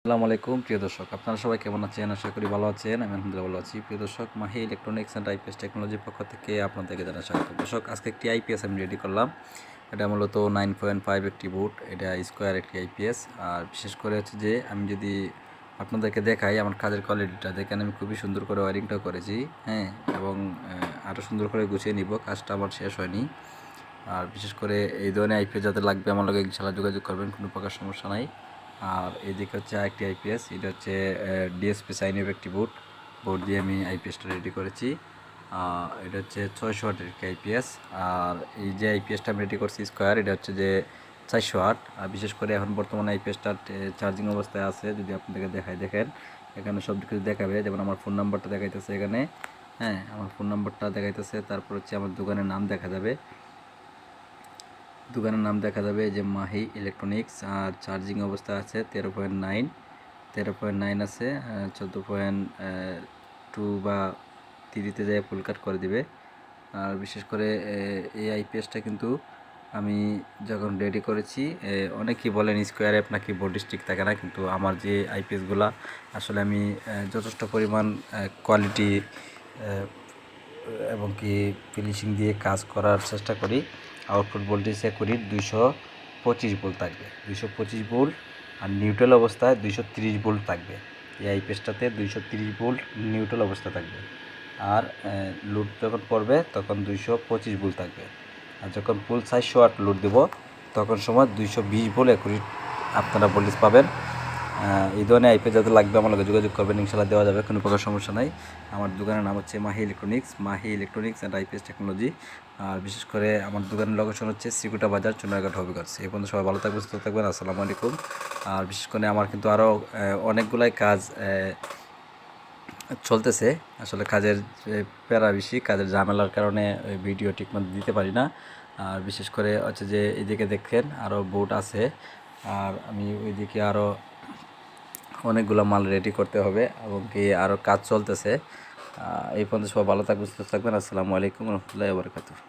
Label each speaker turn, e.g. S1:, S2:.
S1: আসসালামু আলাইকুম প্রিয় দর্শক, আপনারা সবাই কেমন আছেন? আশা করি ভালো আছেন। আমি আলহামদুলিল্লাহ ভালো আছি। প্রিয় দর্শক, মাহি ইলেকট্রনিক্স অ্যান্ড আইপিএস টেকনোলজির পক্ষ থেকে আপনাদেরকে জানাই স্বাগত। দর্শক, আজকে একটি আইপিএস আমি রেডি করলাম। এটা মূলত 9.5 একটি বুট, এটা স্কোয়ার একটি আইপিএস। আর বিশেষ করে হচ্ছে যে আমি যদি আপনাদেরকে দেখাই আমার কাজের কোয়ালিটিটা দেখেন, আমি খুবই সুন্দর করে ওয়ারিংটাও করেছি, হ্যাঁ, এবং আরও সুন্দর করে গুছিয়ে নিব। কাজটা আমার শেষ হয়নি। আর বিশেষ করে এই ধরনের আইপিএস যাতে লাগবে আমার লগে ইনশাআল্লাহ যোগাযোগ করবেন, কোনো প্রকার সমস্যা নাই। আর এইদিকে হচ্ছে আরেকটি আইপিএস, এটা হচ্ছে ডিএসপি সাইনের একটি বোর্ড দিয়ে আমি আইপিএসটা রেডি করেছি। এটা হচ্ছে 600 ওয়াটের একটি আইপিএস। আর এই যে আইপিএসটা আমি রেডি করছি স্কোয়ার, এটা হচ্ছে যে 400 ওয়াট। আর বিশেষ করে এখন বর্তমানে আইপিএসটার চার্জিং অবস্থায় আছে। যদি আপনাদেরকে দেখেন, এখানে সব কিছু দেখাবে। যেমন আমার ফোন নাম্বারটা দেখাইতেছে এখানে, হ্যাঁ, আমার ফোন নাম্বারটা দেখাইতেছে। তারপর হচ্ছে আমার দোকানের নাম দেখা যাবে, যে মাহি ইলেকট্রনিক্স। আর চার্জিং অবস্থা আছে 13.9 আছে, 14.2 বা 3-তে যায় ফুল কাট করে দিবে। আর বিশেষ করে এই আইপিএসটা কিন্তু আমি যখন রেডি করেছি, অনেকেই বলেন স্কোয়ার অ্যাপ নাকি বোর্ড স্টিক থাকে না, কিন্তু আমার যে আইপিএসগুলা আসলে আমি যথেষ্ট পরিমাণ কোয়ালিটি এবং কি ফিনিশিং দিয়ে কাজ করার চেষ্টা করি। আউটপুট ভোল্টেজ অ্যাকুরেট 225 ভোল্ট থাকবে, 225 ভোল্ট। আর নিউট্রাল অবস্থায় 230 ভোল্ট থাকবে। এই আইপিএসটাতে 230 ভোল্ট নিউট্রাল অবস্থা থাকবে। আর লোড যখন পড়বে তখন 225 ভোল্ট থাকবে। আর যখন ফুল 400 ওয়াট লোড দেব তখন সময় 220 ভোল্ট অ্যাকুরেট আপনারা ভোল্টেজ পাবেন। এই ধরনের আইপিএস যাদের লাগবে আমার লগে যোগাযোগ করবেন, ইনশাআল্লাহ দেওয়া যাবে, কোনো প্রকার সমস্যা নাই। আমার দোকানের নাম হচ্ছে Mahi electronics and IPS technology. আর বিশেষ করে আমার দোকানের লোকেশন হচ্ছে শ্রীকুটা বাজার, চুনারঘাট, হবিগঞ্জ। এই পর্যন্ত সবাই ভালো থাকবেন, সুস্থ থাকবেন। আসসালামু আলাইকুম। আর বিশেষ করে আমার কিন্তু আরও অনেকগুলাই কাজ চলতেছে। আসলে কাজের প্যারা বেশি, কাজের ঝামেলার কারণে ভিডিও ঠিকমতো দিতে পারি না। আর বিশেষ করে হচ্ছে যে এদিকে দেখেন আরও বোর্ড আছে। আর আমি ওইদিকে আরও অনেকগুলো মাল রেডি করতে হবে এবং কি আরও কাজ চলতেছে। এই পর্যন্ত সবাই ভালো থাকবেন, সুস্থ থাকবেন। আসসালামু আলাইকুম রহমতুল্লাহি ওয়া বারাকাতুহু।